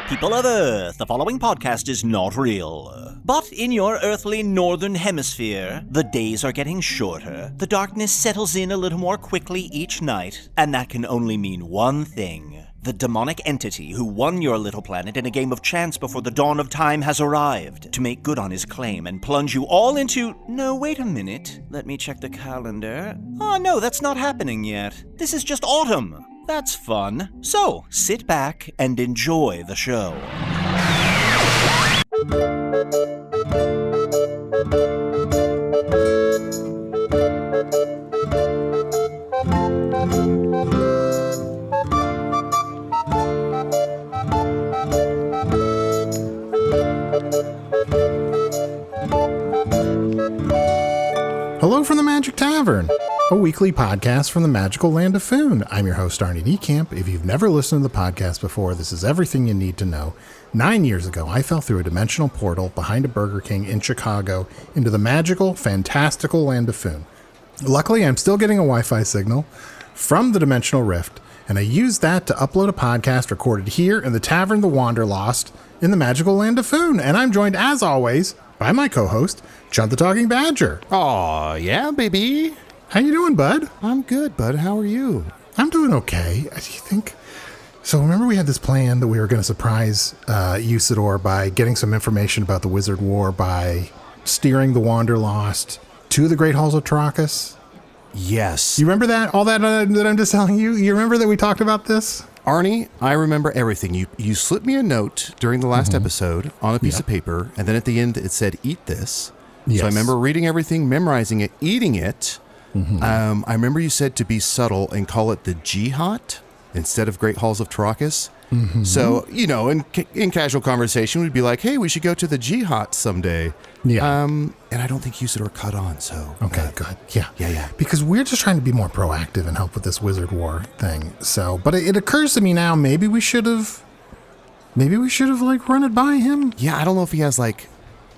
People of Earth, the following podcast is not real. But in your earthly northern hemisphere, the days are getting shorter, the darkness settles in a little more quickly each night, and that can only mean one thing. The demonic entity who won your little planet in a game of chance before the dawn of time has arrived to make good on his claim and plunge you all into... No, wait a minute. Let me check the calendar. Oh, no, that's not happening yet. This is just autumn. That's fun. So, sit back and enjoy the show. Hello from the Magic Tavern, a weekly podcast from the magical land of Foon. I'm your host, Arnie Niekamp. If you've never listened to the podcast before, this is everything you need to know. 9 years ago, I fell through a dimensional portal behind a Burger King in Chicago into the magical, fantastical land of Foon. Luckily, I'm still getting a Wi-Fi signal from the dimensional rift, and I used that to upload a podcast recorded here in the Tavern the Wanderlost in the magical land of Foon. And I'm joined, as always, by my co-host, Chunt the Talking Badger. Aw, yeah, baby. How you doing, bud? I'm good, bud. How are you? I'm doing okay. I think... So remember we had this plan that we were going to surprise Usidore by getting some information about the Wizard War by steering the Wanderlost to the Great Halls of Terr'akkas? Yes. You remember that? All that that I'm just telling you? You remember that we talked about this? Arnie, I remember everything. You slipped me a note during the last episode on a piece of paper, and then at the end it said, eat this. Yes. So I remember reading everything, memorizing it, eating it. I remember you said to be subtle and call it the Jihad instead of Great Halls of Terr'akkas. So, you know, in casual conversation, we'd be like, hey, we should go to the Jihad someday. Yeah. And I don't think Usidore caught on, so... Okay, good. Yeah. Yeah. Because we're just trying to be more proactive and help with this Wizard War thing. So, but it occurs to me now, maybe we should have like run it by him. Yeah, I don't know if he has like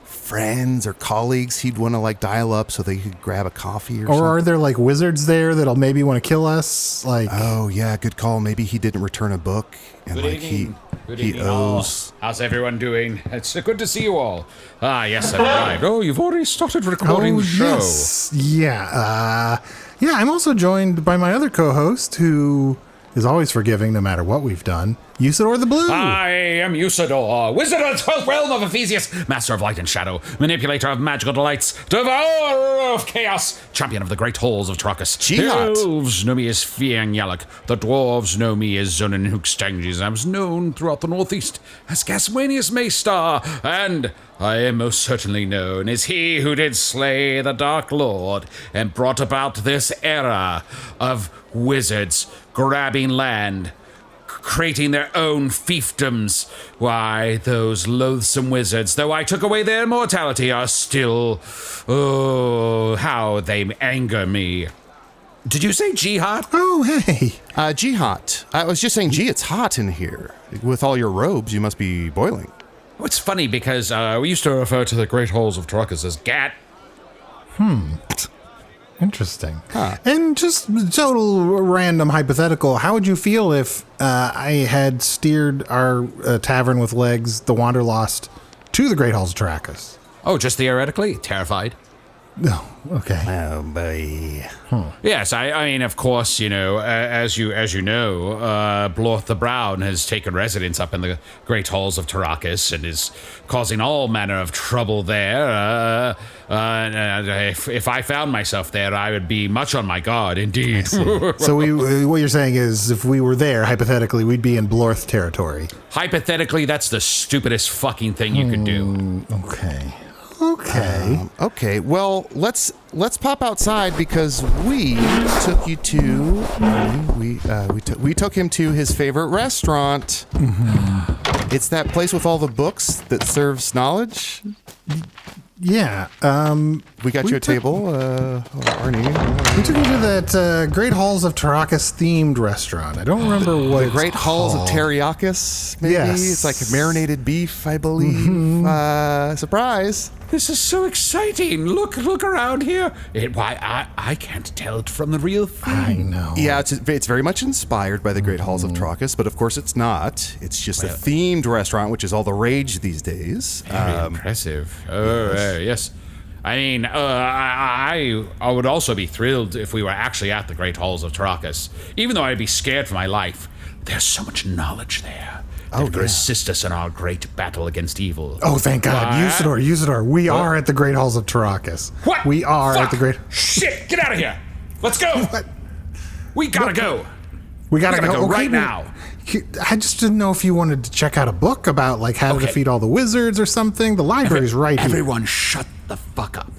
friends or colleagues he'd want to like dial up so they could grab a coffee or something. Or are there like wizards there that'll maybe want to kill us? Like, oh yeah, good call. Maybe he didn't return a book and Good like evening. Good he evening, owes. all. How's everyone doing? It's good to see you all. Ah, yes, I've arrived. Oh, you've already started recording the show. Yes. Yeah. I'm also joined by my other co-host who is always forgiving no matter what we've done, Usidore the Blue. I am Usidore, wizard of the 12th realm of Ephesius, master of light and shadow, manipulator of magical delights, devourer of chaos, champion of the great halls of Terr'akkas. Jihad. The elves know me as Fiang Yalak, the dwarves know me as Zonin Hookstanges, I was known throughout the northeast as Gaswanius Maystar, and I am most certainly known as he who did slay the Dark Lord and brought about this era of wizards grabbing land, creating their own fiefdoms. Why, those loathsome wizards, though I took away their immortality, are still... Oh, how they anger me. Did you say jihad? Oh, hey. Jihad. I was just saying, gee, it's hot in here. With all your robes, you must be boiling. Well, it's funny because we used to refer to the Great Halls of Terr'akkas as GAT. Interesting. And just total random hypothetical, how would you feel if I had steered our tavern with legs, the Wanderlost, to the Great Halls of Terr'akkas? Oh, just theoretically? Terrified? No. Okay. Oh, boy. Yes, I mean, of course, you know, as you know, Blorth the Brown has taken residence up in the Great Halls of Terr'akkas and is causing all manner of trouble there. If I found myself there, I would be much on my guard, indeed. So what you're saying is if we were there, hypothetically, we'd be in Blorth territory. Hypothetically, that's the stupidest fucking thing you could do. Okay. Well, let's pop outside because we took you to we took him to his favorite restaurant. It's that place with all the books that serves knowledge. Yeah. We got you a table, Arnie. We took him to that Great Halls of Terr'akkas themed restaurant. I don't remember what The Great Halls of Terr'akkas, maybe? Yes. It's like marinated beef, I believe. Surprise. This is so exciting. Look around here. I can't tell it from the real thing. I know. Yeah, it's very much inspired by the Great Halls of Terr'akkas, but of course it's not. It's just a themed restaurant, which is all the rage these days. Very impressive. Yes. I mean, I would also be thrilled if we were actually at the Great Halls of Terr'akkas. Even though I'd be scared for my life, there's so much knowledge there that could assist us in our great battle against evil. Oh, thank God. Usidore, we are at the Great Halls of Terr'akkas. What? We are at the Great... Shit, get out of here. Let's go. What? We gotta go. We gotta go okay, right now. I just didn't know if you wanted to check out a book about like how to defeat all the wizards or something. The library's right here. Everyone shut the fuck up.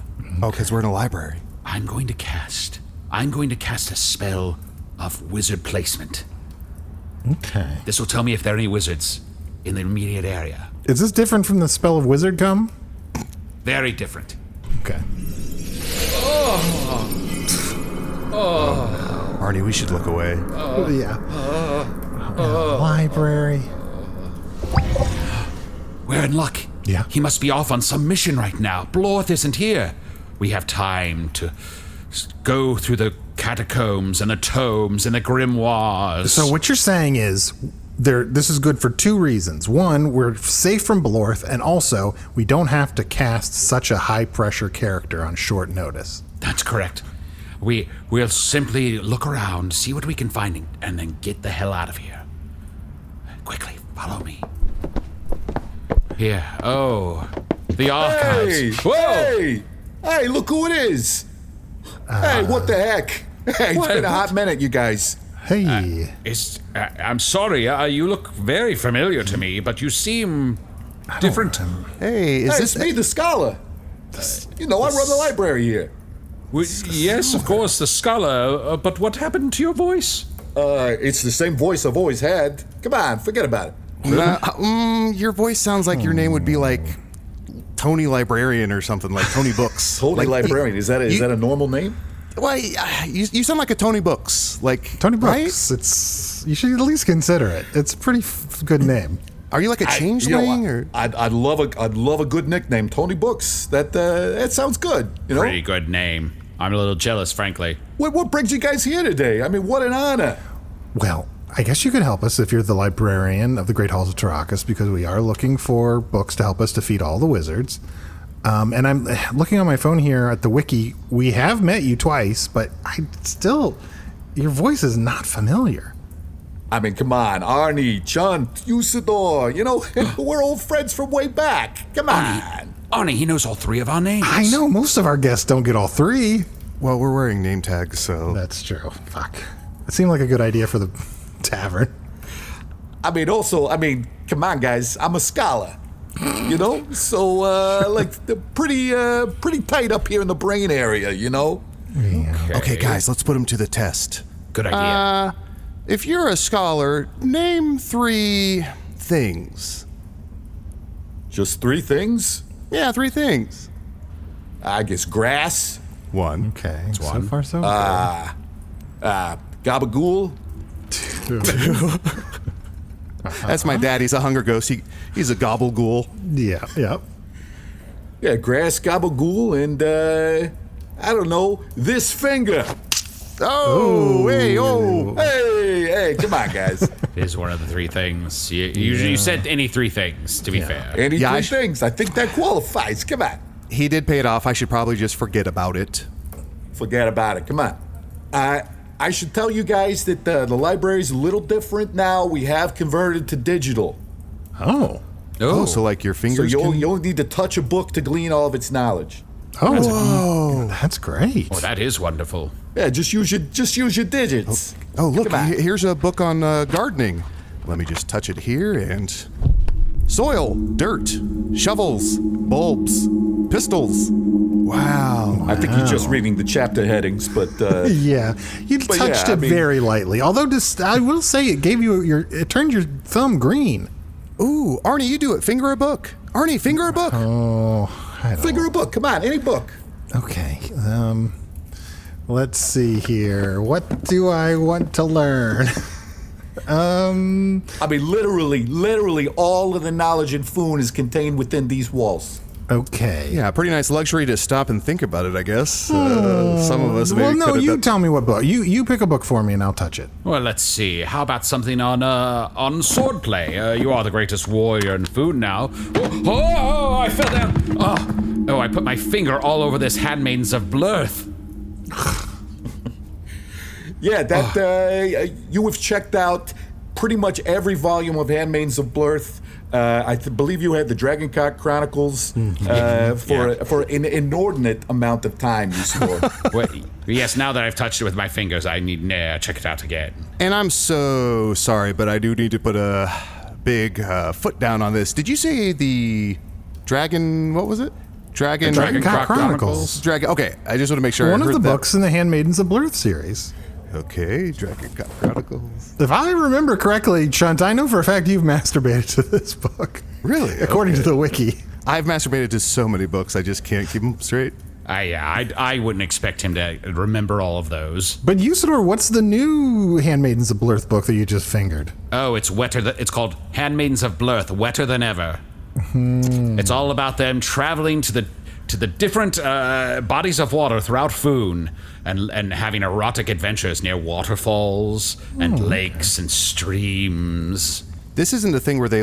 Oh, because we're in a library. I'm going to cast a spell of wizard placement. Okay. This will tell me if there are any wizards in the immediate area. Is this different from the spell of wizard come? Very different. Okay. Arnie, we should look away. Yeah. Library. We're in luck. Yeah. He must be off on some mission right now. Blorth isn't here. We have time to go through the catacombs and the tomes and the grimoires. So what you're saying is this is good for two reasons. One, we're safe from Blorth, and also we don't have to cast such a high-pressure character on short notice. That's correct. We'll simply look around, see what we can find, and then get the hell out of here. Quickly, follow me. Here. Oh, the archives. Hey! Whoa! Hey, look who it is! Hey, what the heck? Hey, it's been a hot minute, you guys. Hey. I'm sorry, you look very familiar to me, but you seem different. Hey, is this... It's me, the scholar. I run the library here. Yes, of course, the scholar, but what happened to your voice? It's the same voice I've always had. Come on, forget about it. your voice sounds like your name would be like Tony Librarian or something, like Tony Books. Tony like, Librarian, is that a normal name? Well, you sound like a Tony Books. Like Tony Brooks. Right? You should at least consider it. It's a pretty good name. Are you like a changeling? Or I'd love a good nickname, Tony Books. That sounds good. Pretty good name. I'm a little jealous, frankly. What brings you guys here today? I mean, what an honor. Well, I guess you could help us if you're the librarian of the Great Halls of Terr'akkas, because we are looking for books to help us defeat all the wizards. And I'm looking on my phone here at the Wiki. We have met you twice, but your voice is not familiar. I mean, come on, Arnie, Chunt, Usidore, we're old friends from way back. Come on. Arnie, he knows all three of our names. I know, most of our guests don't get all three. well, we're wearing name tags, so... That's true. Fuck. It seemed like a good idea for the tavern. I mean, come on, guys. I'm a scholar. So, pretty tight up here in the brain area, Yeah. Okay, guys, let's put him to the test. Good idea. If you're a scholar, name 3 things. Just 3 things? Yeah, 3 things. I guess grass, 1. Okay. That's So one. far, so good. gabagool. That's my dad. He's a hunger ghost. He's a gobble ghoul. Yeah. Yep. Yeah, grass, gabagool, and, I don't know, this finger. Oh, hey, oh. Hey, come on, guys. It is one of the 3 things. You said any 3 things, to be fair. Any Yeah, 3 things. I think that qualifies. Come on. He did pay it off. I should probably just forget about it. Forget about it. Come on. I should tell you guys that the library's a little different now. We have converted to digital. Oh. Oh, so like your So fingers you can... only need to touch a book to glean all of its knowledge. Oh. That's great. Oh, that is wonderful. Yeah, just use your digits. Oh, look, Come on. here's a book on gardening. Let me just touch it here and... Soil, dirt, shovels, bulbs, pistols. Wow. I think you're just reading the chapter headings, but Yeah, you But touched yeah, it I mean- very lightly. Although I will say it turned your thumb green. Ooh, Arnie, you do it. Finger a book. Arnie, finger a book. Oh, I don't. figure a book. Come on, any book. Okay. Let's see here. What do I want to learn? I mean, literally all of the knowledge in Foon is contained within these walls. Okay. Yeah, pretty nice luxury to stop and think about it, I guess. Some of us maybe Well, no, could've you done- tell me what book. You pick a book for me and I'll touch it. Well, let's see. How about something on swordplay? You are the greatest warrior in food now. Oh, I fell down. Oh, I put my finger all over this Handmaidens of Blurth. Yeah, that you have checked out pretty much every volume of Handmaidens of Blurth. I believe you had the Dragoncock Chronicles for an inordinate amount of time, Usidore. Wait, yes, now that I've touched it with my fingers, I need to check it out again. And I'm so sorry, but I do need to put a big foot down on this. Did you say the Dragon, what was it? Dragoncock Chronicles. Dragon. Okay, I just want to make sure. One I of heard the that. books in the Handmaidens of Blurth series. Okay, Dragoncock Chronicles. If I remember correctly, Chunt, I know for a fact you've masturbated to this book. Really? According to the wiki. I've masturbated to so many books, I just can't keep them straight. I wouldn't expect him to remember all of those. But Usidore, what's the new Handmaidens of Blurth book that you just fingered? Oh, it's it's called Handmaidens of Blurth, wetter than ever. It's all about them traveling to the different bodies of water throughout Foon and having erotic adventures near waterfalls and lakes and streams. This isn't the thing where they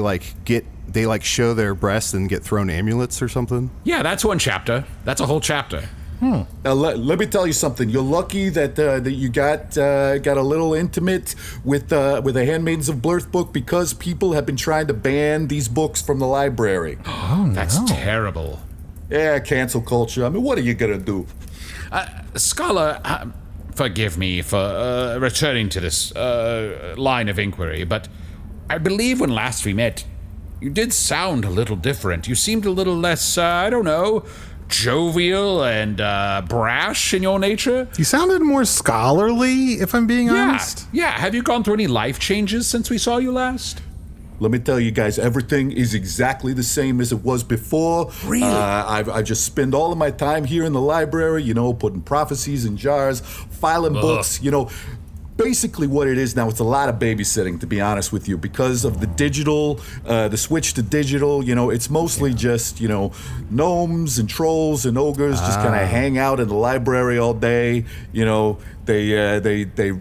show their breasts and get thrown amulets or something? Yeah, that's one chapter. That's a whole chapter. Now, let me tell you something. You're lucky that you got a little intimate with the Handmaidens of Blurth book because people have been trying to ban these books from the library. That's terrible. Yeah, cancel culture. I mean, what are you gonna do? Scholar, forgive me for returning to this line of inquiry, but I believe when last we met, you did sound a little different. You seemed a little less, jovial and brash in your nature. You sounded more scholarly, if I'm being honest. Yeah. Have you gone through any life changes since we saw you last? Let me tell you guys, everything is exactly the same as it was before. Really? I just spend all of my time here in the library, putting prophecies in jars, filing books, Basically what it is now, it's a lot of babysitting, to be honest with you, because of the digital, the switch to digital, it's mostly just, gnomes and trolls and ogres just kind of hang out in the library all day, they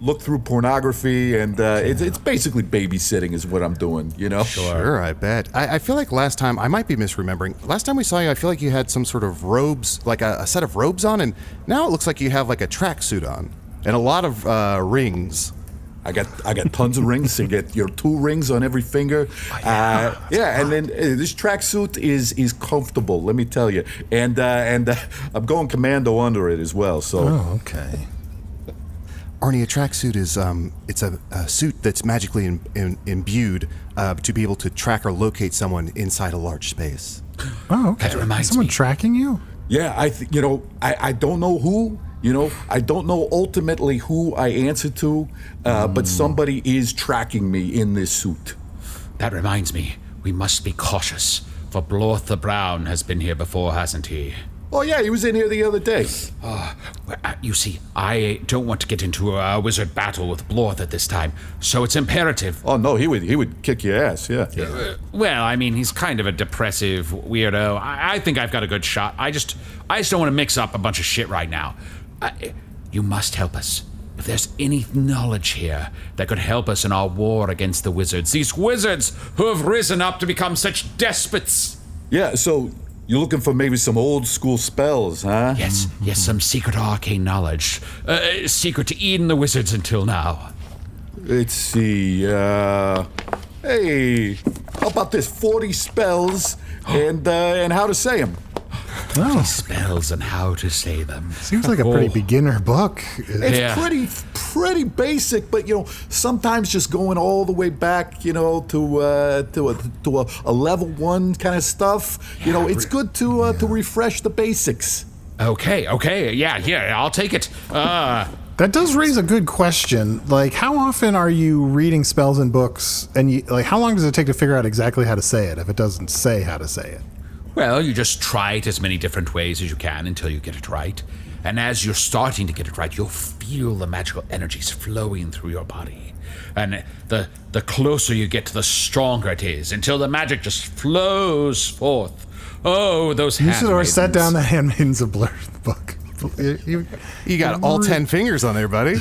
look through pornography, and it's basically babysitting is what I'm doing, Sure, I bet. I feel like last time, I might be misremembering, last time we saw you, I feel like you had some sort of robes, like a set of robes on, and now it looks like you have like a tracksuit on, and a lot of rings. I got tons of rings. You get your 2 rings on every finger. And then this tracksuit is comfortable, let me tell you, and I'm going commando under it as well. So. Oh, okay. Arnie, a tracksuit is it's a suit that's magically imbued to be able to track or locate someone inside a large space. Oh, okay. That reminds Someone me. tracking you? Yeah, I don't know who. I don't know ultimately who I answer to, but somebody is tracking me in this suit. That reminds me, we must be cautious, for Blorth the Brown has been here before, hasn't he? Oh yeah, he was in here the other day. You see, I don't want to get into a wizard battle with Blorth at this time, so it's imperative. Oh no, he would kick your ass. Yeah. Well, I mean, he's kind of a depressive weirdo. I think I've got a good shot. I just don't want to mix up a bunch of shit right now. You must help us. If there's any knowledge here that could help us in our war against the wizards, these wizards who have risen up to become such despots. Yeah. So you're looking for maybe some old school spells, huh? Yes, some secret arcane knowledge. Secret to Eden the wizards until now. Let's see. Hey, how about this? 40 spells and how to say them. Oh, Spells and how to say them. seems like a pretty beginner book. It's Yeah. pretty basic, but sometimes just going all the way back, to a level 1 kind of stuff. It's good to refresh the basics. Okay, yeah, I'll take it. That does raise a good question. Like, how often are you reading spells in books, and how long does it take to figure out exactly how to say it if it doesn't say how to say it? Well, you just try it as many different ways as you can until you get it right. And as you're starting to get it right, you'll feel the magical energies flowing through your body. And the closer you get to the stronger it is, until the magic just flows forth Oh, those Usidore set handmaidens. down the Handmaidens of Blur book. You got all 10 fingers on there, buddy.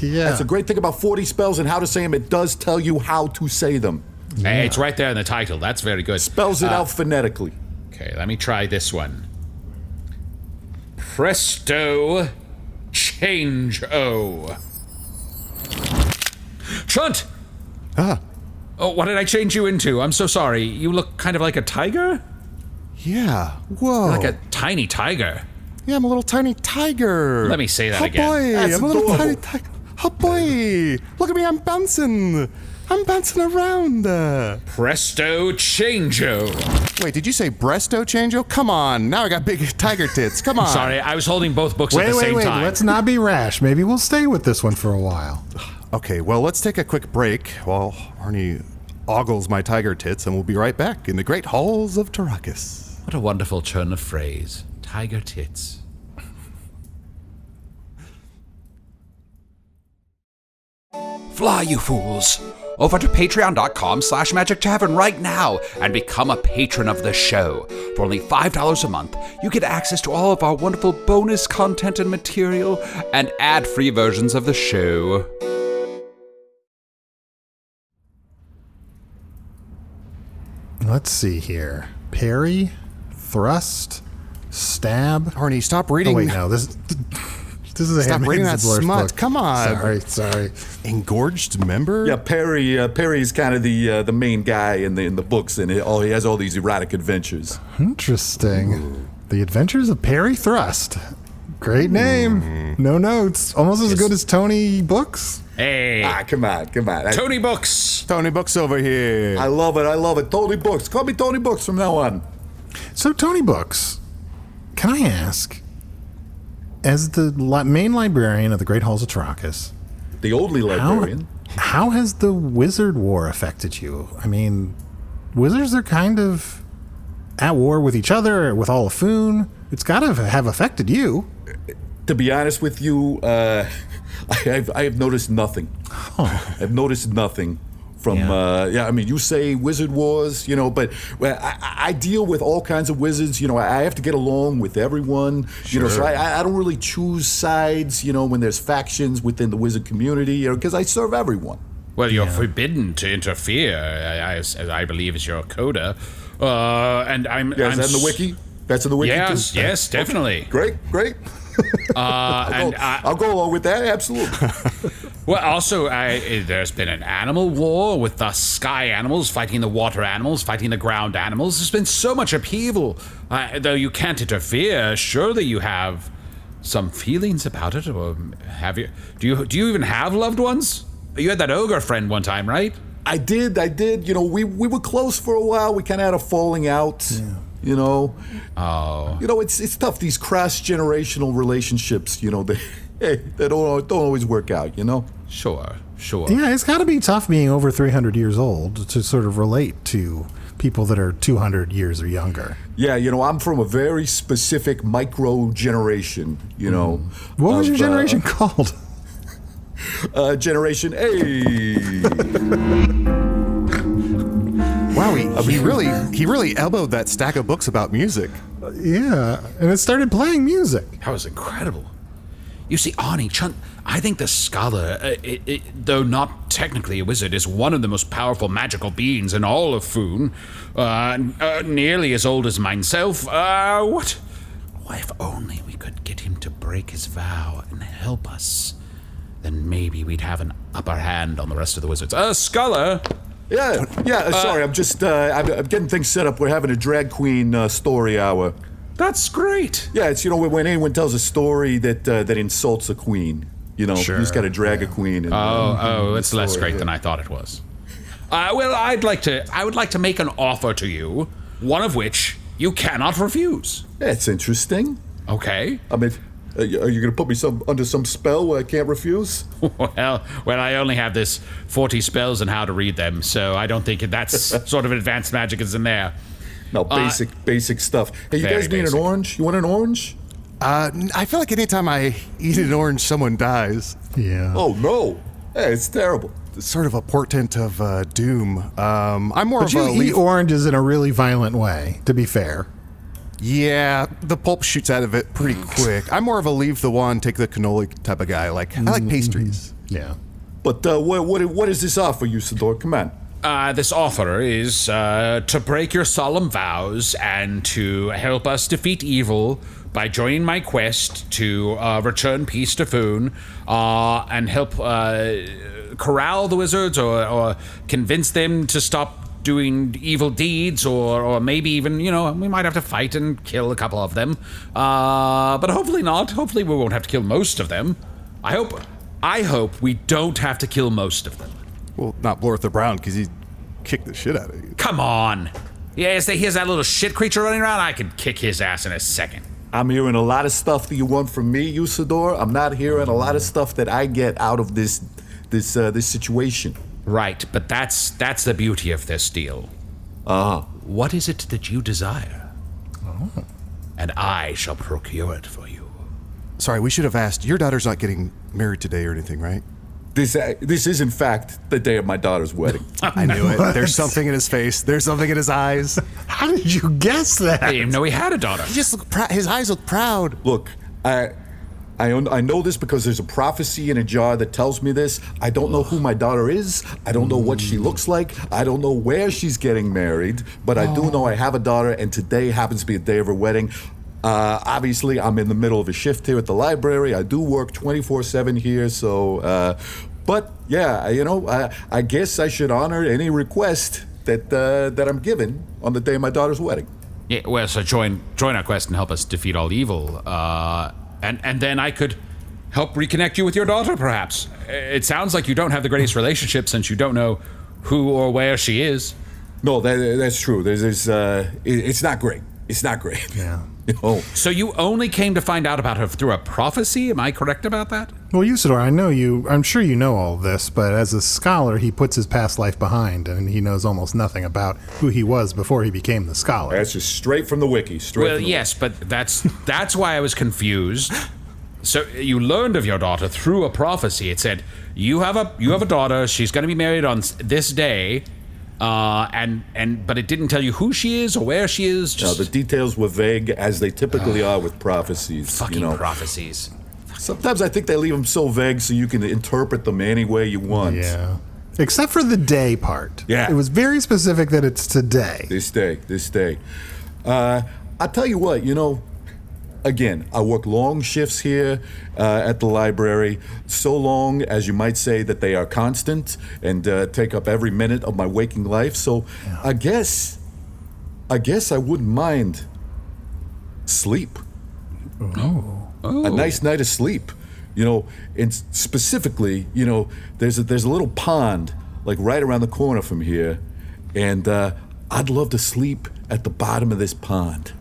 Yeah. That's a great thing about 40 spells and how to say them. It does tell you how to say them. Hey, it's right there in the title. That's very good. Spells it out phonetically. Okay, let me try this one. Presto change-o. Chunt! Ah, Oh, what did I change you into? I'm so sorry. You look kind of like a tiger? yeah. Whoa. Like a tiny tiger. Yeah, I'm a little tiny tiger. Let me say that Oh again. boy, That's I'm a little adorable. tiny tiger. Oh boy, look at me, I'm bouncing. I'm bouncing around. Presto change-o. Wait, did you say breasto changeo? Come on, now I got big tiger tits. Come on. Sorry, I was holding both books at the same time. Let's not be rash. Maybe we'll stay with this one for a while. Okay, well, let's take a quick break while Arnie ogles my tiger tits, and we'll be right back in the Great Halls of Terr'akkas. What a wonderful turn of phrase. Tiger tits. Fly, you fools! Over to patreon.com/Magic Tavern right now and become a patron of the show. For only $5 a month, you get access to all of our wonderful bonus content and material and ad-free versions of the show. Let's see here. Parry, thrust, stab. Arnie, stop Oh, reading. wait, no. This is a Stop reading Handmaidens that of Blur's smut. book. Come on. Sorry. Engorged member? Yeah, Perry's kind of the main guy in the books, and he has all these erotic adventures. Interesting. Ooh. The Adventures of Parry Thrust. Great name. No notes. Almost as good as Tony Books. Hey, Come on. Tony Books. Tony Books over here. I love it. Tony Books. Call me Tony Books from now on. So, Tony Books, can I ask, as the main librarian of the Great Halls of Terr'akkas, The only librarian. how has the Wizard War affected you? I mean, wizards are kind of at war with each other, with all of Foon. It's got to have affected you. To be honest with you, I have noticed nothing. I've noticed nothing from, I mean, you say wizard wars, but I deal with all kinds of wizards, I have to get along with everyone, so I don't really choose sides, when there's factions within the wizard community, because I serve everyone. Well, you're forbidden to interfere, as I believe is your coda. And I'm... Yeah, is that in the wiki? That's in the wiki Yes, too? yes, definitely. Great. And I'll go along with that, absolutely. well, also, there's been an animal war with the sky animals fighting the water animals, fighting the ground animals. There's been so much upheaval. Though you can't interfere, surely you have some feelings about it, or have you? Do you even have loved ones? You had that ogre friend one time, right? I did. We were close for a while. We kind of had a falling out. Oh. It's tough. These cross-generational relationships, they don't always work out, Sure. Yeah, it's got to be tough being over 300 years old to sort of relate to people that are 200 years or younger. Yeah, I'm from a very specific micro-generation, What was your generation called? Generation A. Wow, he really elbowed that stack of books about music. Yeah, and it started playing music. That was incredible. You see, Arnie, Chunt, I think the scholar, though not technically a wizard, is one of the most powerful magical beings in all of Foon. Nearly as old as myself. What if only we could get him to break his vow and help us? Then maybe we'd have an upper hand on the rest of the wizards. Scholar! Yeah. Sorry, I'm just I'm getting things set up. We're having a drag queen story hour. That's great. Yeah, it's when anyone tells a story that insults a queen, you just got to drag a queen. And, it's less great than I thought it was. Well, I would like to make an offer to you, one of which you cannot refuse. That's interesting. Okay. I mean, are you going to put me under some spell where I can't refuse? Well, I only have this 40 spells and how to read them, so I don't think that's sort of advanced magic is in there. No, basic stuff. Hey, you guys need basic. an orange? You want an orange? I feel like anytime I eat an orange, someone dies. Yeah. Oh, no. Hey, it's terrible. It's sort of a portent of doom. I'm more But of a you eat leaf. oranges in a really violent way, to be fair. Yeah, the pulp shoots out of it pretty quick. I'm more of a leave the wand, take the cannoli type of guy. I like pastries. Yeah. But what is this offer, Usidore? Come on. This offer is to break your solemn vows and to help us defeat evil by joining my quest to return peace to Foon and help corral the wizards or convince them to stop doing evil deeds or maybe even, we might have to fight and kill a couple of them. But hopefully not. Hopefully we won't have to kill most of them. I hope we don't have to kill most of them. Well, not Blortha Brown, because he kicked the shit out of you. Come on. Yes, here's that little shit creature running around. I could kick his ass in a second. I'm hearing a lot of stuff that you want from me, Usidore. I'm not hearing a lot of stuff that I get out of this situation. Right, but that's the beauty of this deal. What is it that you desire? And I shall procure it for you. Sorry, we should have asked. Your daughter's not getting married today or anything, right? This is, in fact, the day of my daughter's wedding. I knew it. There's something in his face. There's something in his eyes. How did you guess that? I didn't even know he had a daughter. He just looked his eyes look proud. Look, I know this because there's a prophecy in a jar that tells me this. I don't know who my daughter is. I don't know what she looks like. I don't know where she's getting married. But I do know I have a daughter, and today happens to be a day of her wedding. Obviously, I'm in the middle of a shift here at the library. I do work 24/7 here, so... but, yeah, I guess I should honor any request that I'm given on the day of my daughter's wedding. Yeah, well, so join our quest and help us defeat all evil. And then I could help reconnect you with your daughter, perhaps. It sounds like you don't have the greatest relationship since you don't know who or where she is. No, that's true. It's not great. It's not great. Yeah. So you only came to find out about her through a prophecy? Am I correct about that? Well, Usidore, I'm sure you know all this, but as a scholar, he puts his past life behind, and he knows almost nothing about who he was before he became the scholar. That's just straight from the Wiki. Yes, but that's why I was confused. So you learned of your daughter through a prophecy. It said, you have a daughter, she's going to be married on this day, but it didn't tell you who she is or where she is. No, the details were vague, as they typically are with prophecies. Fucking prophecies. Sometimes I think they leave them so vague so you can interpret them any way you want. Yeah. Except for the day part. Yeah. It was very specific that it's today. This day. I'll tell you what, again, I work long shifts here at the library, so long as you might say that they are constant and take up every minute of my waking life. So yeah. I guess I wouldn't mind sleep. Oh. A nice night of sleep. And specifically, there's a little pond like right around the corner from here, and I'd love to sleep at the bottom of this pond.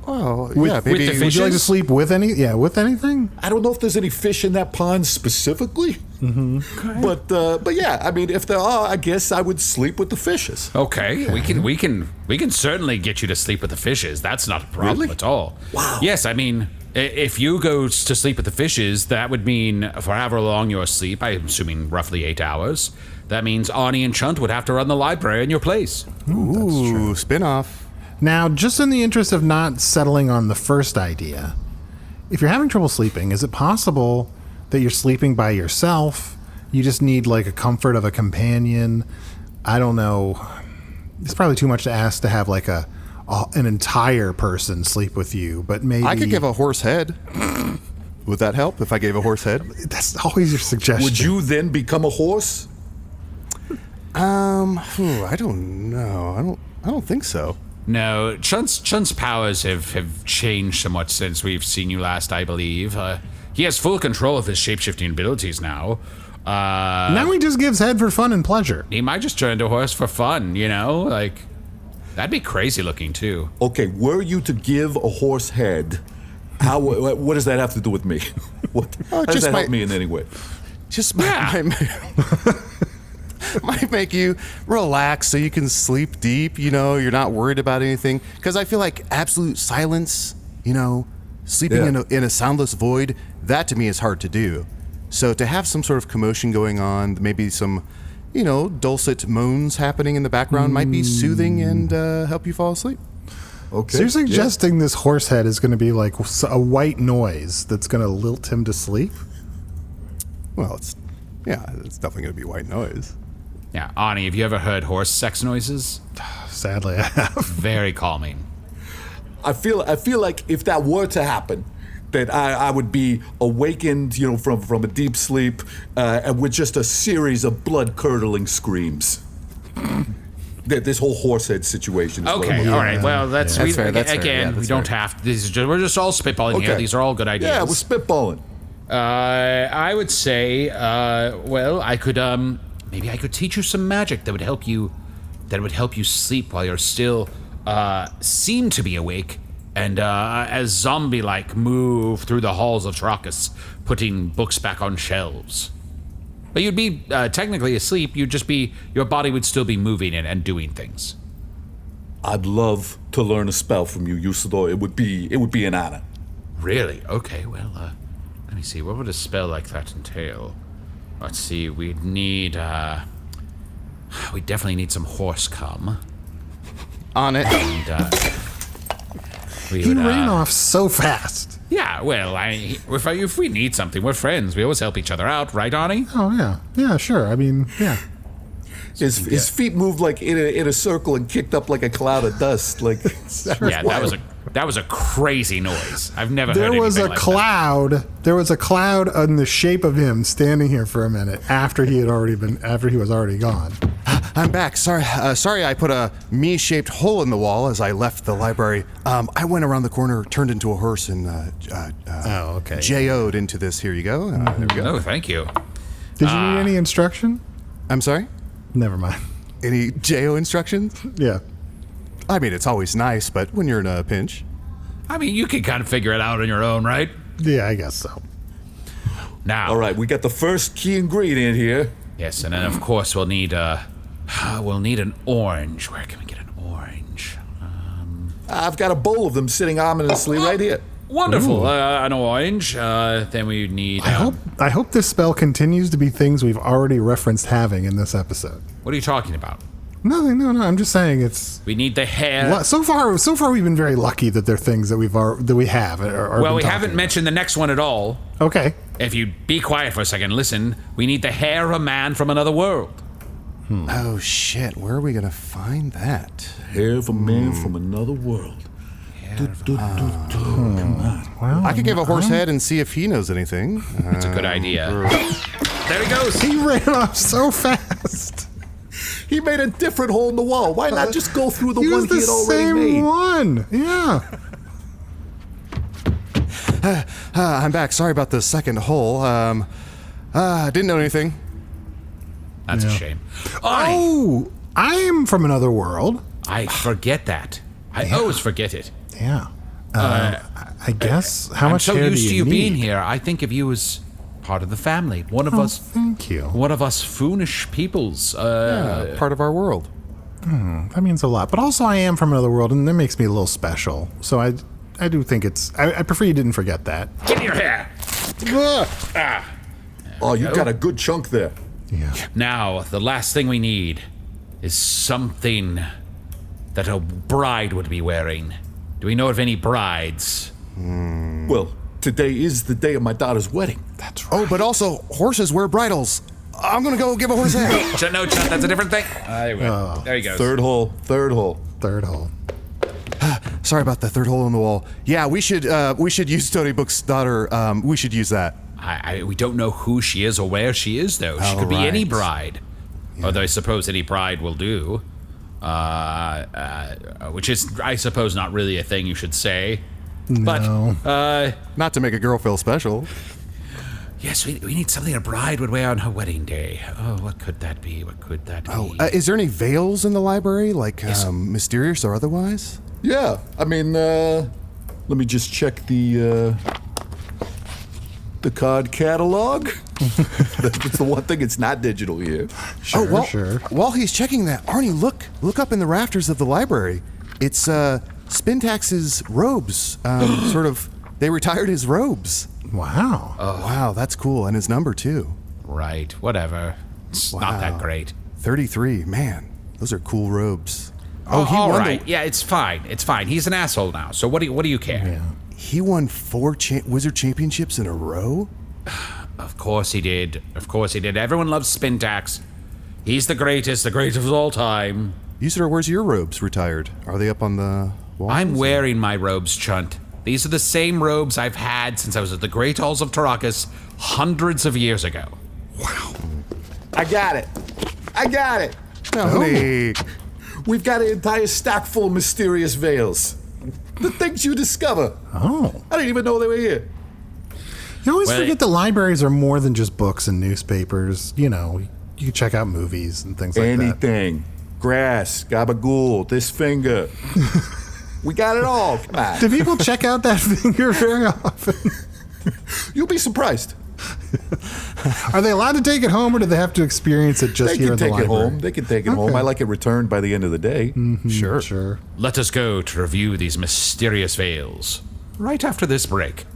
Well, with yeah, maybe. The fishes? Would you like to sleep with anything? I don't know if there's any fish in that pond specifically. Mm-hmm. Okay. But yeah, I mean, if there are, I guess I would sleep with the fishes. Okay. We can certainly get you to sleep with the fishes. That's not a problem at all. Wow. Yes, I mean, if you go to sleep with the fishes, that would mean for however long you're asleep, I'm assuming roughly 8 hours, that means Arnie and Chunt would have to run the library in your place. Ooh, spin-off. Now, just in the interest of not settling on the first idea, if you're having trouble sleeping, is it possible that you're sleeping by yourself? You just need like a comfort of a companion? I don't know. It's probably too much to ask to have like an entire person sleep with you, but maybe... I could give a horse head. Would that help if I gave a horse head? That's always your suggestion. Would you then become a horse? I don't know. I don't think so. No, Chunt's powers have changed somewhat since we've seen you last, I believe. He has full control of his shapeshifting abilities now. Now he just gives head for fun and pleasure. He might just turn into a horse for fun, Like, that'd be crazy looking, too. Okay, were you to give a horse head, what does that have to do with me? How does that help me in any way? Just might make you relax so you can sleep deep, you're not worried about anything. Because I feel like absolute silence, sleeping in a soundless void, that to me is hard to do. So to have some sort of commotion going on, maybe some, dulcet moans happening in the background might be soothing and help you fall asleep. Okay. So you're suggesting this horse head is going to be like a white noise that's going to lilt him to sleep? Well, it's definitely going to be white noise. Yeah, Arnie, have you ever heard horse sex noises? Sadly, I have. Very calming. I feel like if that were to happen, that I would be awakened, from a deep sleep, and with just a series of blood-curdling screams. This whole horsehead situation. Is Okay, all right. Well, That's fair. That's fair. again. Yeah, that's we don't fair. have. We're just all spitballing here. These are all good ideas. Yeah, we're spitballing. I would say, well, I could maybe I could teach you some magic that would help you sleep while you're still seem to be awake, and as zombie-like move through the halls of Terr'akkas, putting books back on shelves. But you'd be technically asleep. Your body would still be moving and doing things. I'd love to learn a spell from you, Usidore. It would be an honor. Really? Okay. Well, let me see. What would a spell like that entail? Let's see. We definitely need some horse cum. On it. And He ran off so fast. Yeah, well, if we need something, we're friends. We always help each other out, right, Arnie? Oh, yeah. Yeah, sure. I mean, yeah. His feet moved like in a circle and kicked up like a cloud of dust. Like Yeah, that was a crazy noise. I've never heard There was anything a like cloud. There was a cloud in the shape of him standing here for a minute after he was already gone. I'm back. Sorry, I put a me-shaped hole in the wall as I left the library. I went around the corner, turned into a horse, and okay. J-O'd into this. Here you go. There we that. go. Oh, thank you. Did you need any instruction? I'm sorry? Never mind. Any J-O instructions? Yeah. I mean, it's always nice, but when you're in a pinch. I mean, you can kind of figure it out on your own, right? Yeah, I guess so. Now. All right, we got the first key ingredient here. Yes, and then of course we'll need an orange. Where can we get an orange? I've got a bowl of them sitting ominously right here. Wonderful. An orange. Then we need. I hope this spell continues to be things we've already referenced having in this episode. What are you talking about? Nothing. No. I'm just saying it's. We need the hair. So far, we've been very lucky that they're things that we have. Well, we haven't mentioned the next one at all. Okay. If you be quiet for a second, listen. We need the hair of a man from another world. Oh, shit. Where are we going to find that? Hair of a man from another world. Come on. Well, I could give a horse head and see if he knows anything. That's a good idea. There he goes. He ran off so fast. He made a different hole in the wall. Why not just go through the one he had already made? made? One. Yeah. I'm back. Sorry about the second hole. Didn't know anything. That's a shame. Arnie, Oh, I'm from another world. I forget that. I always forget it. Yeah. I guess. How I'm much so hair used do to you you being need? here. I think of you as part of the family. One of us. Thank you. One of us foonish peoples. Part of our world. That means a lot. But also, I am from another world, and that makes me a little special. So I do think it's. I prefer you didn't forget that. Give me your hair. Oh, you got a good chunk there. Yeah. Now, the last thing we need is something that a bride would be wearing. Do we know of any brides? Well, today is the day of my daughter's wedding. That's right. Oh, but also, horses wear bridles. I'm going to go give a horse head. No, Chunt, that's a different thing. There he goes. Third hole. Third hole. Sorry about the third hole in the wall. Yeah, we should use Storybook's daughter. We should use that. We don't know who she is or where she is, though. She could be any bride. Yeah. Although I suppose any bride will do. Which is, I suppose, not really a thing you should say. No. But, not to make a girl feel special. Yes, we need something a bride would wear on her wedding day. Oh, what could that be? Oh, is there any veils in the library, like mysterious or otherwise? Yeah, I mean, let me just check the card catalog. That's the one thing, it's not digital here. Sure. While he's checking that, Arnie, look up in the rafters of the library. It's Spintax's robes. They retired his robes. Wow. Oh, wow, that's cool. And his number, too. Right, whatever. It's not that great. 33, man, those are cool robes. Oh, he all won right. Yeah, it's fine. It's fine. He's an asshole now. So what do you care? Yeah. He won 4 Wizard Championships in a row? Of course he did. Of course he did. Everyone loves Spintax. He's the greatest of all time. Usidore, where's your robes retired? Are they up on the wall? I'm wearing my robes, Chunt. These are the same robes I've had since I was at the Great Halls of Terr'akkas hundreds of years ago. Wow. I got it. Tony. We've got an entire stack full of mysterious veils. The things you discover. Oh. I didn't even know they were here. You always forget that libraries are more than just books and newspapers. You know, you can check out movies and things like that. Anything. Grass, gabagool, this finger. We got it all. Come on. Do people check out that finger very often? You'll be surprised. Are they allowed to take it home, or do they have to experience it just here in the library? They can take it home. I like it returned by the end of the day. Sure. Let us go to review these mysterious veils right after this break.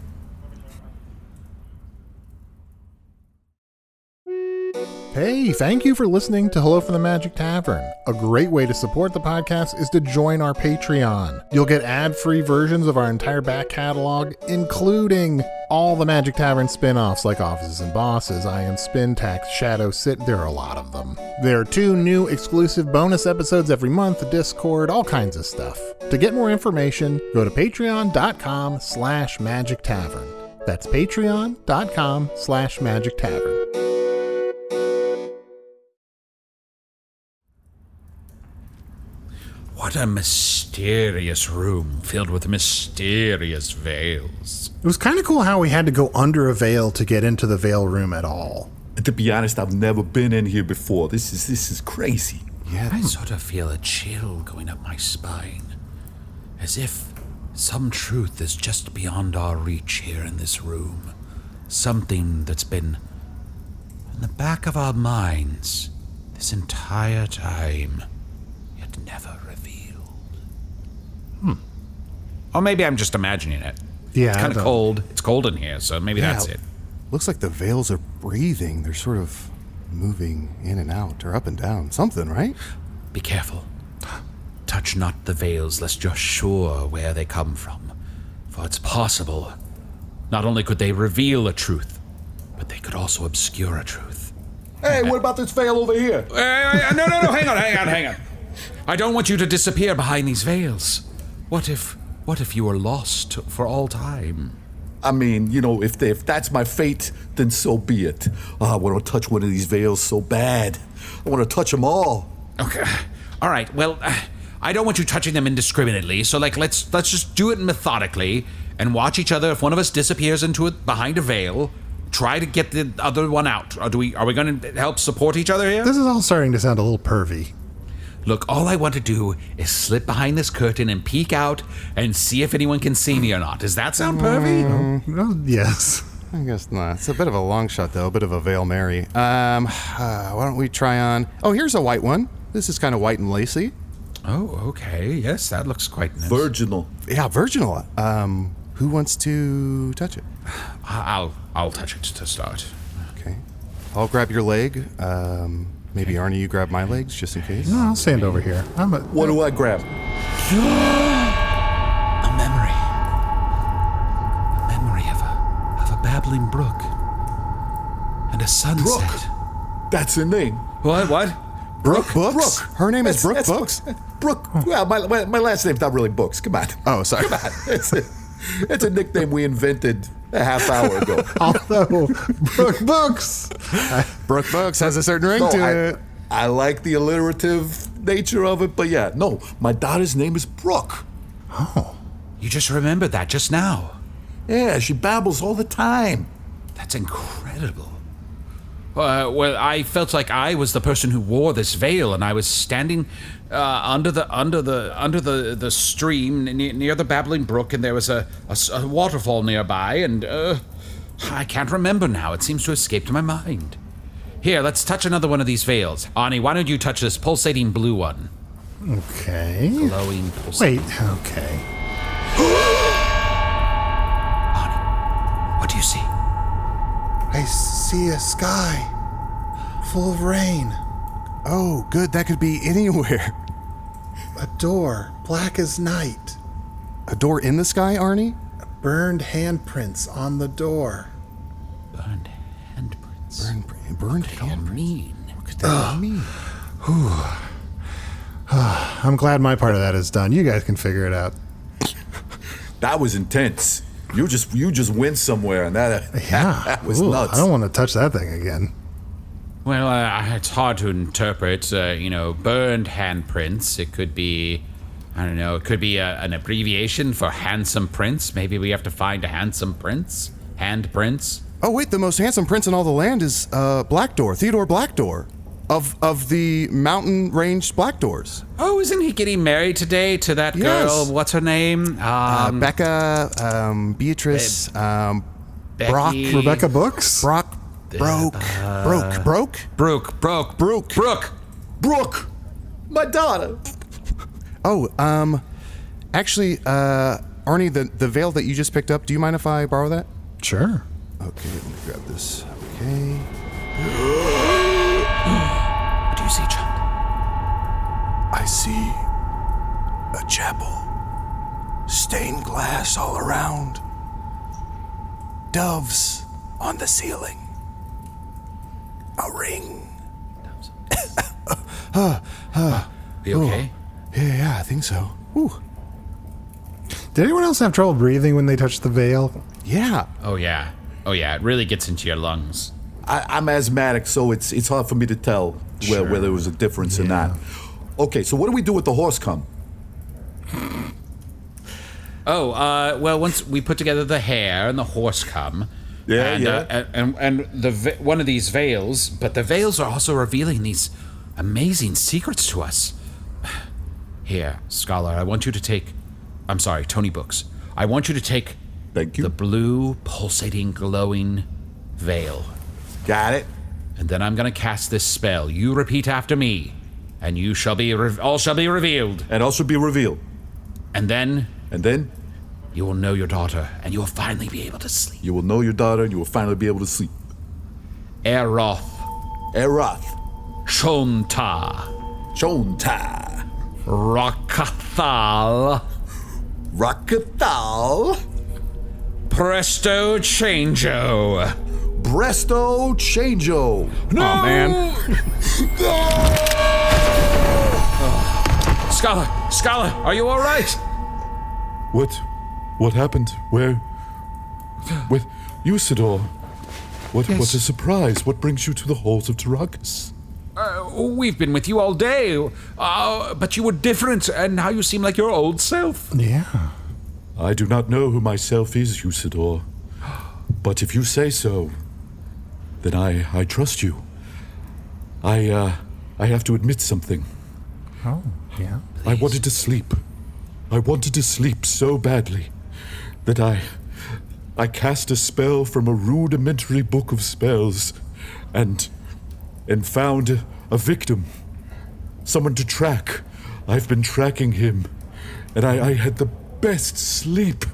Hey, thank you for listening to Hello from the Magic Tavern. A great way to support the podcast is to join our Patreon. You'll get ad-free versions of our entire back catalog, including all the Magic Tavern spin-offs like Offices and Bosses, I Am Spintax, Shadow Sit. There are a lot of them. There are 2 new exclusive bonus episodes every month, Discord, all kinds of stuff. To get more information, go to patreon.com/Magic Tavern. That's patreon.com/Magic Tavern. What a mysterious room filled with mysterious veils. It was kind of cool how we had to go under a veil to get into the veil room at all. To be honest, I've never been in here before. This is crazy. Yeah. I sort of feel a chill going up my spine, as if some truth is just beyond our reach here in this room. Something that's been in the back of our minds this entire time, yet never revealed. Or maybe I'm just imagining it. Yeah, it's kind of cold. It's cold in here, so maybe that's it. Looks like the veils are breathing. They're sort of moving in and out or up and down. Something, right? Be careful. Touch not the veils, lest you're sure where they come from. For it's possible, not only could they reveal a truth, but they could also obscure a truth. Hey, what about this veil over here? No, hang on. I don't want you to disappear behind these veils. What if you were lost for all time? I mean, you know, if that's my fate, then so be it. I want to touch one of these veils so bad. I want to touch them all. Okay. All right. Well, I don't want you touching them indiscriminately. So, let's just do it methodically and watch each other. If one of us disappears into it behind a veil, try to get the other one out. Are we going to help support each other here? This is all starting to sound a little pervy. Look, all I want to do is slip behind this curtain and peek out and see if anyone can see me or not. Does that sound pervy? Yes. I guess not. It's a bit of a long shot, though. A bit of a Veil Mary. Why don't we try on... Oh, here's a white one. This is kind of white and lacy. Oh, okay. Yes, that looks quite nice. Virginal. Yeah, virginal. Who wants to touch it? I'll touch it to start. Okay. I'll grab your leg. Maybe Arnie, you grab my legs just in case. No, I'll stand over here. What do I grab? A memory of a babbling brook and a sunset. Brooke. That's her name. What? Brooke Books? Brooke. Her name is Brooke Books? Brooke. Well, my last name's not really Books. Come on. Oh, sorry. Come on. It's a nickname we invented a half hour ago. Although, Brooke Books. Brooke Books has a certain ring to it. I like the alliterative nature of it, but yeah, no, my daughter's name is Brooke. Oh. You just remembered that just now. Yeah, she babbles all the time. That's incredible. Well, I felt like I was the person who wore this veil, and I was standing under the stream near the babbling brook, and there was a waterfall nearby, and I can't remember now. It seems to have escaped my mind. Here, let's touch another one of these veils. Arnie, why don't you touch this pulsating blue one? Okay. Glowing pulsating. Wait, okay. Arnie, what do you see? I see a sky full of rain. Oh, good. That could be anywhere. A door, black as night. A door in the sky, Arnie? Burned handprints on the door. Burned handprints. Burned handprints? What could that mean? I'm glad my part of that is done. You guys can figure it out. That was intense. You just went somewhere, and that was nuts. I don't want to touch that thing again. Well, it's hard to interpret, burned handprints. It could be, I don't know, it could be an abbreviation for handsome prince. Maybe we have to find a handsome prince. Handprints. Oh, wait, the most handsome prince in all the land is Blackdoor, Theodore Blackdoor, of the mountain range Blackdoors. Oh, isn't he getting married today to that girl? Yes. What's her name? Becca, Beatrice, Brock. Becky. Rebecca Books? Brock. Broke. Brooke, my daughter. Oh, actually, Arnie, the veil that you just picked up, do you mind if I borrow that? Sure. Okay, let me grab this. Okay. What do you see, Chunt? I see a chapel. Stained glass all around. Doves on the ceiling. A ring. You okay? Yeah, I think so. Ooh. Did anyone else have trouble breathing when they touched the veil? Yeah. Oh, yeah. It really gets into your lungs. I'm asthmatic, so it's hard for me to tell whether there was a difference or not. Okay, so what do we do with the horse cum? Well, once we put together the hair and the horse cum, and one of these veils, but the veils are also revealing these amazing secrets to us. Here, Scholar, I want you to take... I'm sorry, Tony Books. I want you to take... Thank you. The blue, pulsating, glowing veil. Got it. And then I'm going to cast this spell. You repeat after me, and you shall be... all shall be revealed. And all shall be revealed. And then... You will know your daughter, and you will finally be able to sleep. You will know your daughter, and you will finally be able to sleep. Eroth. Shonta. Rakathal. Presto Changeo. No! Oh, man. Scholar, are you all right? What happened? Where? With Usidore? What a surprise. What brings you to the halls of Terr'akkas? We've been with you all day, but you were different, and now you seem like your old self. Yeah. I do not know who myself is, Usidore. But if you say so, then I trust you. I have to admit something. Oh, yeah. Please. I wanted to sleep. I wanted to sleep so badly that I cast a spell from a rudimentary book of spells and found a victim, someone to track. I've been tracking him, and I had the best sleep.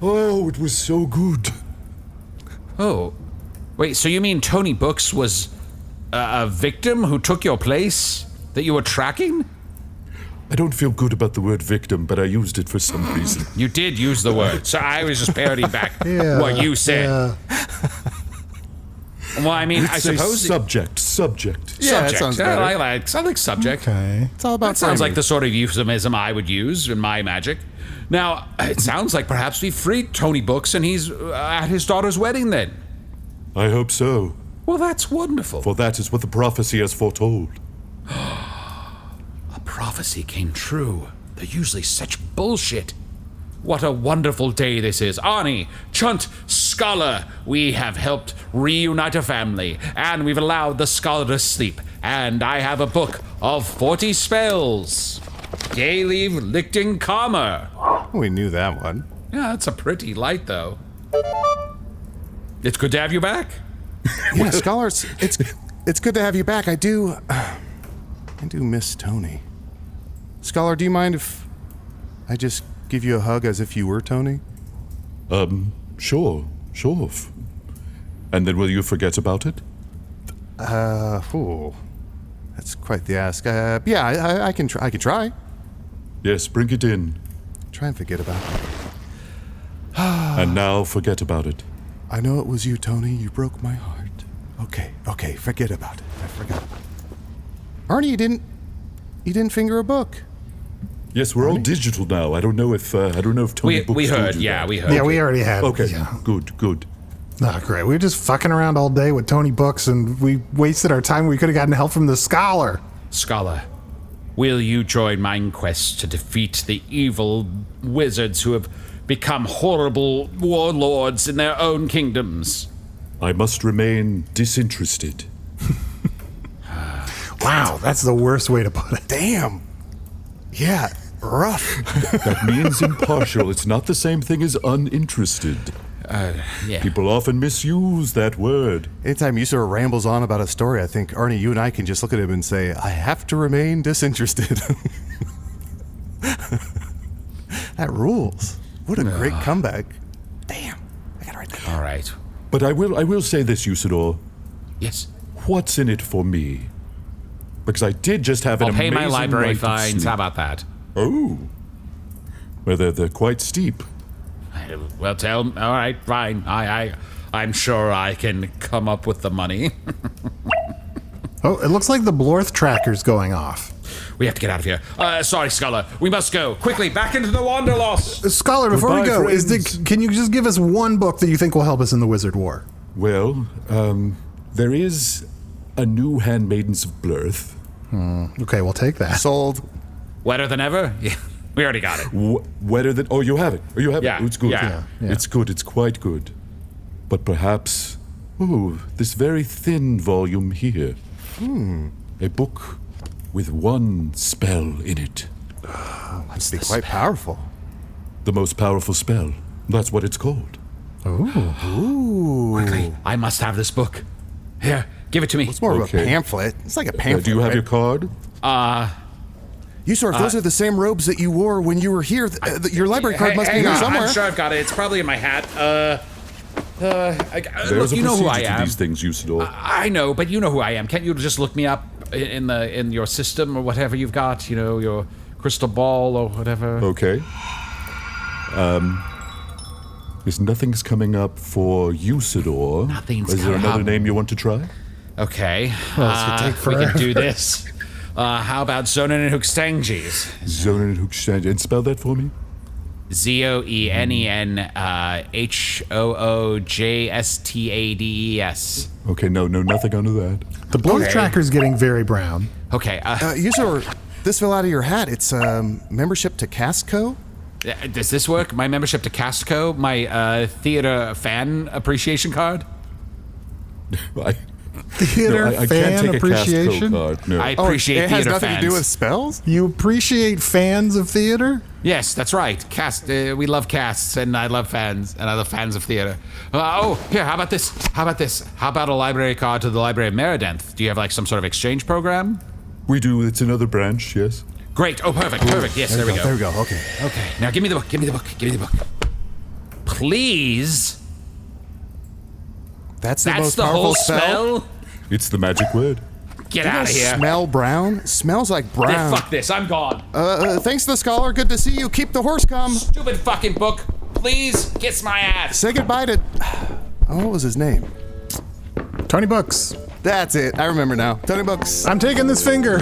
Oh, it was so good. Oh, wait, so you mean Tony Books was a victim who took your place that you were tracking? I don't feel good about the word victim, but I used it for some reason. You did use the word, so I was just parodying back what you said. Yeah. Well, I mean, I suppose... Subject. Yeah, that sounds better. I like subject. Okay. It's all about That sounds timing. like the sort of euphemism I would use in my magic. Now, it sounds like perhaps we freed Tony Books and he's at his daughter's wedding then. I hope so, Well, that's wonderful. for that is what the prophecy has foretold. A prophecy came true. They're usually such bullshit. What a wonderful day this is. Arnie, Chunt, Scholar, we have helped reunite a family, and we've allowed the Scholar to sleep, and I have a book of 40 spells. Daily Lichting Calmer. We knew that one. Yeah, that's a pretty light, though. It's good to have you back. Yeah, Scholars, it's good to have you back. I do miss Tony. Scholar, do you mind if I just give you a hug as if you were Tony? Sure. And then will you forget about it? That's quite the ask. Yeah, I can try. Yes, bring it in. Try and forget about it. And now forget about it. I know it was you, Tony. You broke my heart. Okay, forget about it. I forgot about it. Arnie, you didn't finger a book. Yes, we're all digital now. I don't know if Tony Books We told heard, you yeah, that. we heard. Yeah, we already had. Okay, Yeah. good. Oh, great. We were just fucking around all day with Tony Books, and we wasted our time. We could have gotten help from the scholar. Scholar, will you join my quest to defeat the evil wizards who have become horrible warlords in their own kingdoms? I must remain disinterested. Wow, that's the worst way to put it. Damn. Yeah, rough. That means impartial. It's not the same thing as uninterested. Yeah. People often misuse that word. Anytime you sort of rambles on about a story, I think, Arnie, you and I can just look at him and say, I have to remain disinterested. That rules. What a great comeback. Damn. I gotta write that down. All right. But I will say this, Usidore. Yes. What's in it for me? Because I did just have an I'll pay amazing my library night of fines. sleep. How about that? Oh. Well, they're quite steep. Well, all right, fine. I'm sure I can come up with the money. Oh, it looks like the Blorth tracker's going off. We have to get out of here. Sorry, Scholar. We must go. Quickly, back into the Wanderlost. Scholar, before we Goodbye, go, friends. can you just give us one book that you think will help us in the Wizard War? Well, there is a new Handmaidens of Blurth. Okay, we'll take that. Sold. Wetter than ever? Yeah, we already got it. Wetter than... Oh, you have it. Oh, you have Yeah, it. Oh, it's good. yeah. It's good. It's quite good. But perhaps... Oh, this very thin volume here. A book with one spell in it. Must be quite powerful. The most powerful spell. That's what it's called. Quickly, I must have this book. Here, give it to me. It's more of Okay. a pamphlet. It's like a pamphlet. Do you have right? your card? You sort of, those are the same robes that you wore when you were here. Your library card must be in there somewhere. I'm sure I've got it. It's probably in my hat. There's Look, a you know who I procedure to am. these things, Usidore. I know, but you know who I am. Can't you just look me up in your system or whatever you've got? You know, your crystal ball or whatever. Okay. There's nothing's coming up for Usidore. Nothing's Is there coming another up. name you want to try? Okay. this would take we can do forever. this. How about Zonen and Hookstanges? Zonen and Hookstand. And spell that for me? ZOENEN HOOJSTADES. Okay, no, nothing under that. The Blorth Okay. tracker's getting very brown. Okay. You sort of, this fell out of your hat. It's membership to Castco. Does this work? My membership to Castco? My theater fan appreciation card? Theater I fan can't take appreciation? a Castco card. No. I appreciate it has theater nothing fans. to do with spells? You appreciate fans of theater? Yes, that's right. Cast. We love casts, and I love fans, and I love fans of theater. Here. How about this? How about a library card to the Library of Meridenth? Do you have like some sort of exchange program? We do. It's another branch, yes. Great. Oh, perfect. Yes, there we go. There we go. Okay. Okay. Now give me the book. Give me the book. Please. That's the That's most the powerful whole spell. It's the magic word. Get out of here. Smell brown? Smells like Yeah, brown. fuck this. I'm gone. Thanks to the scholar. Good to see you. Keep the horse come. Stupid fucking book. Please kiss my ass. Say goodbye to... Oh, what was his name? Tony Books. That's it. I remember now. Tony Books. I'm taking this finger.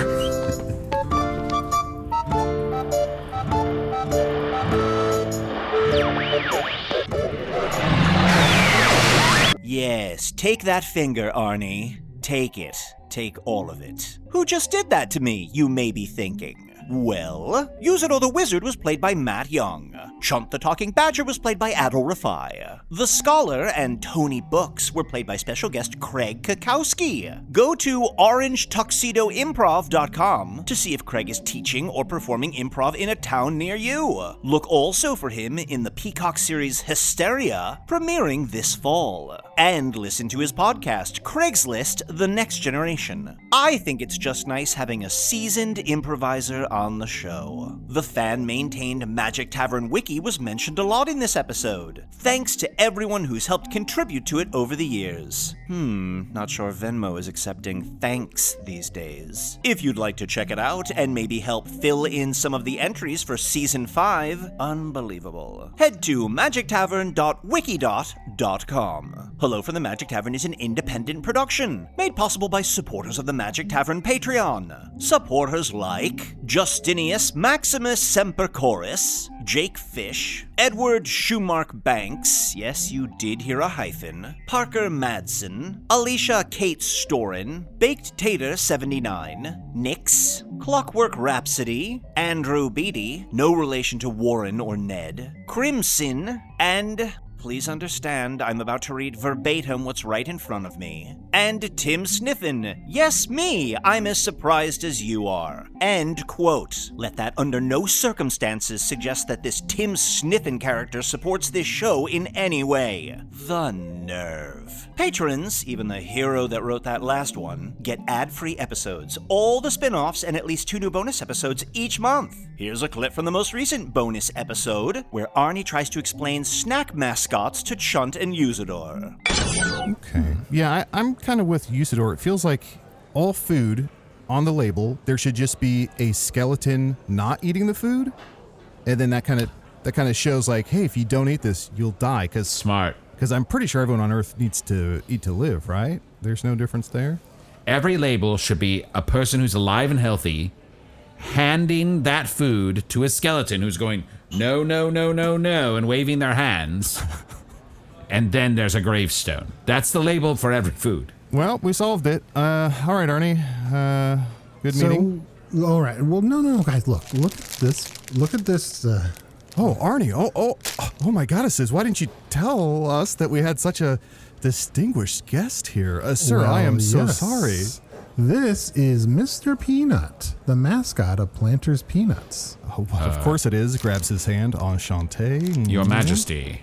Yes, take that finger, Arnie. Take it. Take all of it. Who just did that to me, you may be thinking? Well, Usidore the Wizard was played by Matt Young. Chunt the Talking Badger was played by Adal Rifai. The Scholar and Tony Books were played by special guest Craig Cackowski. Go to orangetuxedoimprov.com to see if Craig is teaching or performing improv in a town near you. Look also for him in the Peacock series Hysteria, premiering this fall. and listen to his podcast, Craigslist, The Next Generation. I think it's just nice having a seasoned improviser on the show. The fan-maintained Magic Tavern Wiki was mentioned a lot in this episode. Thanks to everyone who's helped contribute to it over the years. Not sure Venmo is accepting thanks these days. If you'd like to check it out and maybe help fill in some of the entries for Season 5, unbelievable. Head to magictavern.wikidot.com. Hello from the Magic Tavern is an independent production, made possible by supporters of the Magic Tavern Patreon. Supporters like Justinius Maximus Sempercorus, Jake Fish, Edward Schumark Banks, yes, you did hear a hyphen, Parker Madsen, Alicia Kate Storin, Baked Tater 79, Nix, Clockwork Rhapsody, Andrew Beatty, no relation to Warren or Ned, Crimson, and... please understand, I'm about to read verbatim what's right in front of me. And Tim Sniffen. Yes, me! I'm as surprised as you are. End quote. Let that under no circumstances suggest that this Tim Sniffen character supports this show in any way. The nerve. Patrons, even the hero that wrote that last one, get ad-free episodes, all the spin-offs, and at least 2 new bonus episodes each month. Here's a clip from the most recent bonus episode, where Arnie tries to explain snack mascots to Chunt and Usidore. Okay. Yeah, I'm kind of with Usidore. It feels like all food on the label, there should just be a skeleton not eating the food, and then that kind of shows like, hey, if you don't eat this, you'll die. Smart. Because I'm pretty sure everyone on Earth needs to eat to live, right? There's no difference there. Every label should be a person who's alive and healthy handing that food to a skeleton who's going, no, no, no, no, no, and waving their hands. And then there's a gravestone. That's the label for every food. Well, we solved it. All right, Arnie. Good meeting. All right. Well, no, guys. Look at this. Look at this. Oh, Arnie. Oh, my goddesses. Why didn't you tell us that we had such a distinguished guest here? Sir, I am so sorry. This is Mr. Peanut, the mascot of Planters Peanuts. Oh, well, of course it is. Grabs his hand. Enchanté. Your Majesty.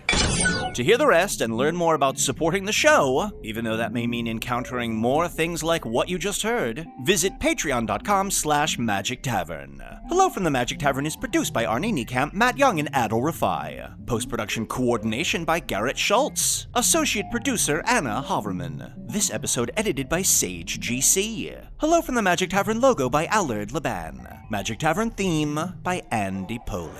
To hear the rest and learn more about supporting the show, even though that may mean encountering more things like what you just heard, visit patreon.com/Magic Tavern. Hello from the Magic Tavern is produced by Arnie, Niekamp, Matt Young, and Adal Rifai. Post-production coordination by Garrett Schultz. Associate producer Anna Havermann. This episode edited by Sage GC. Hello from the Magic Tavern logo by Allard, Laban. Magic Tavern theme by Andy Poland.